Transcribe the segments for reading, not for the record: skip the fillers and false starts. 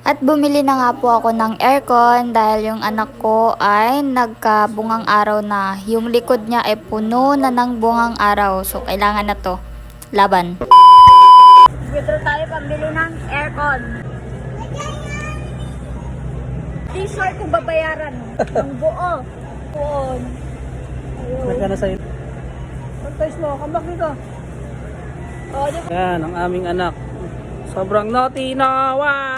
At bumili na nga po ako ng aircon dahil yung anak ko ay nagkabungang araw na. Yung likod niya ay puno na ng bungang araw. So, kailangan na to. Laban. Dito tayo pambili ng aircon. Di sure kung babayaran. Ang buo. Buon. Nagkana sa'yo. Pagtais mo, kambak dito. Oh, Yan, ang aming anak. Sobrang naughty na. Wow!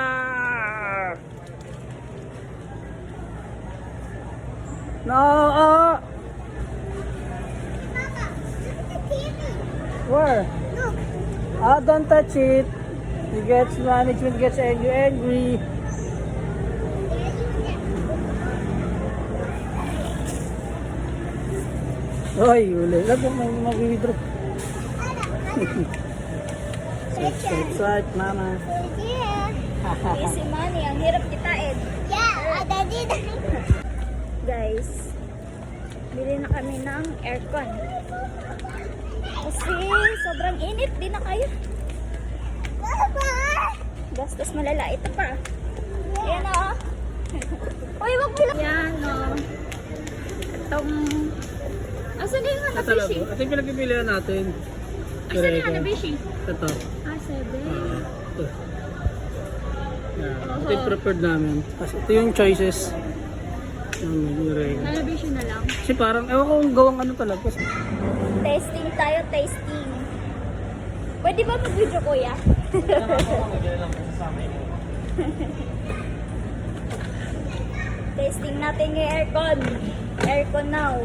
No! Where? Don't touch it. Management gets angry. Oy, uli. Lagi mag-withdraw. Search, mama. easy money. Ang hirap kitain. Guys, bili na kami ng aircon. Kasi sobrang init. Di na kayo. Gastos malala. Ito pa. Ayan o. Uy, wag mo lang. Yan o. Itong... Asan na yung Hanabishi? Ito yung pinagpipilian natin. Asan na yung Hanabishi? Ito. 7. Ito. Ito yung preferred namin. Kasi ito yung choices. Hanabishi na lang. Kasi parang, ewan ko kung gawang ano talaga. Testing tayo, testing. Pwede ba mag-video, kuya? Testing natin yung aircon. Aircon now.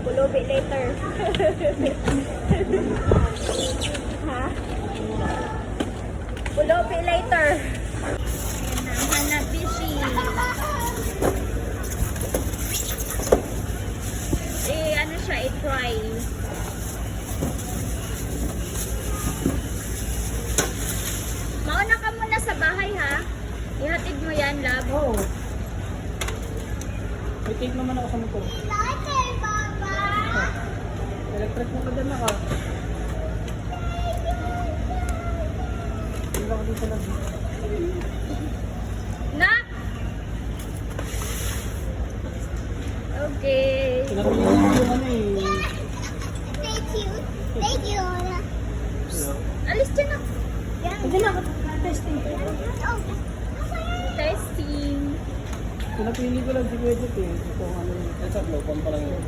Pulubi later. Ha? Pulubi later. Ayan na, Hanabishi. Ano siya, i-try. Mauna ka muna sa bahay, ha? Ihatid mo yan, love. Oo. May take naman ako sa motor. Electric mo ka dyan na ka. Hindi ka dito lang. Nak! Okay. Pinapili ko yung ano eh. Thank you. Alis dyan na. Hindi na, testing. Testing. Pinapili ko lang si Wedget eh. Ito ano yun. Ito, lopan pa lang yun.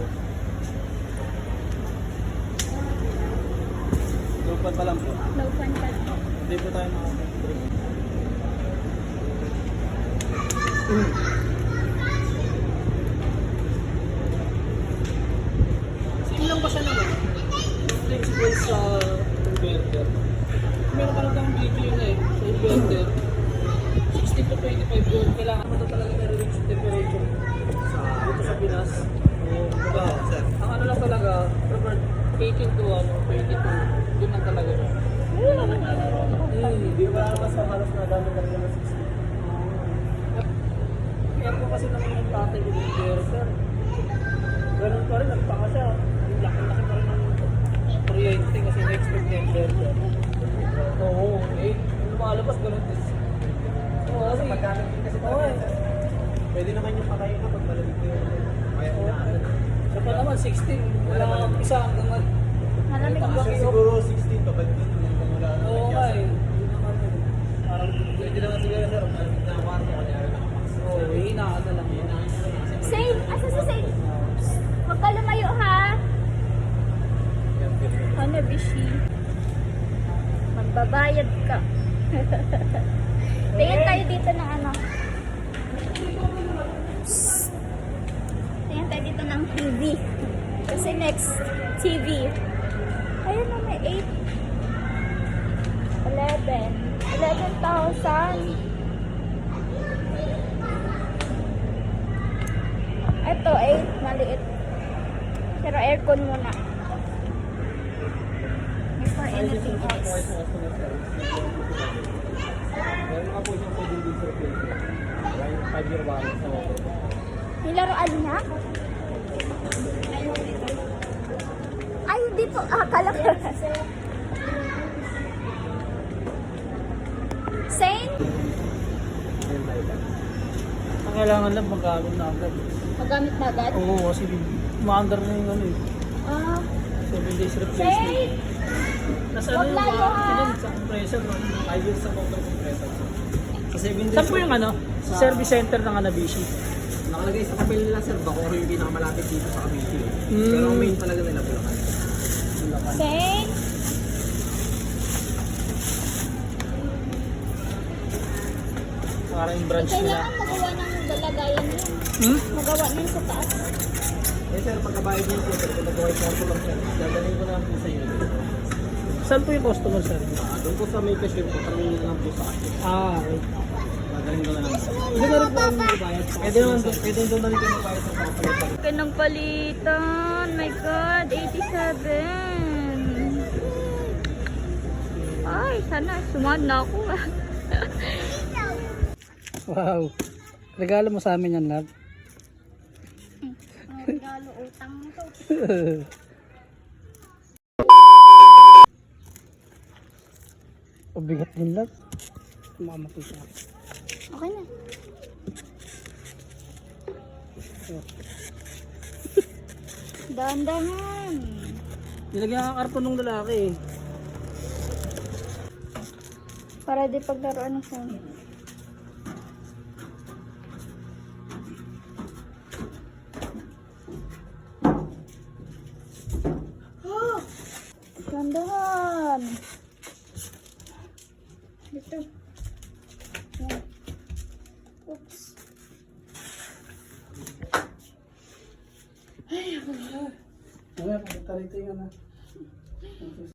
Lopan pa lang po. No fun pa. Hindi po tayo makapag-drink. Same lang ba siya naman? Flexible sa inverter. Meron ka lang kang video na eh. Sa inverter. 60 to 25 yun. Kailangan mo ito talaga na-reach temperature sa Pinas. Ang ano lang talaga, preferred 18 to 22. Yun lang talaga yun. Hindi ba naman sa halos na dami talaga na 60. Kaya po kasi naman yung tatay ko yung inverter. Ganun pa rin, nagpaka siya. Ang laki-laki pa rin ng kuryente kasi na-expect na inverter. Oo, eh. Yung lumalabas, ganun din. Oo, kasi magkano din kasi tayo. Pwede naman yung patayin na pag malamig na yun. Siya pa naman, 16. Wala kang isa hanggang mag... Malamig ba? Siguro 16 pa ba dito? Oo nga eh. Parang Pwede naman siguro sir, malamig na kwarto kanyari nakamax. oo, hina ka lang. Saint! Asa si Saint? Huwag ka lumayo, ha? Hanabishi. Magbabayad ka. Tingin tayo dito ng ano. Tingin tayo dito ng TV. Kasi next TV. Ayun na, may 8. 11. 11,000. Ito, 8. Maliit. Pero aircon muna. Before anything else. Meron nga po siyang pwede din sir. 5-year warranty sa water. Nilaruan niya? Ay, hindi po. Akala ko. Saint? kailangan lang magkakaroon na agad. Magamit na agad? Oo, kasi umaandar na yung ano eh. Ah, 7 days replacement. Say! Nasa ano Wag yung lalo, ha? ilan sa compressor, no? 5 years sa motor compressor. Sa 7 days. Saan po yung ano? Sa service center ng Hanabishi. Nakalagay sa papel nila sir, Bacoor yung pinakamalapit dito sa Cavite. Mm. Pero ang main talaga nila Bulacan. Say! Parang yung branch nila. Kailangan magawa ng dalagayan yun. Hmm? Magawa ng sa taas. Eh sir, pagkabayad niyo po sir, kung nag-white photo lang sir, dadalhin ko na lang po sa inyo. Saan po yung customer sir? Doon po sa may cashier po, tanongin niyo lang po sa akin. Ah, okay. Dadalhin ko na lang. Hindi na rin po kami magbayad. Pwede naman doon, pwede doon na rin kayo magbayad sa kapalitan. Ganang palitan. My God, 87. Ay, sana sumad na ako. Wow. Regalo mo sa amin yan, love. Regalo utang mo to. Pabigat din, love. Makamaki siya. Okay na. Dahan-dahan. Nilagyan ang karton ng lalaki eh. Para di paglaruan ng phone. Dahan-dahan. Dito. Yan. Oops. Mamaya, pagkita rito yung ano.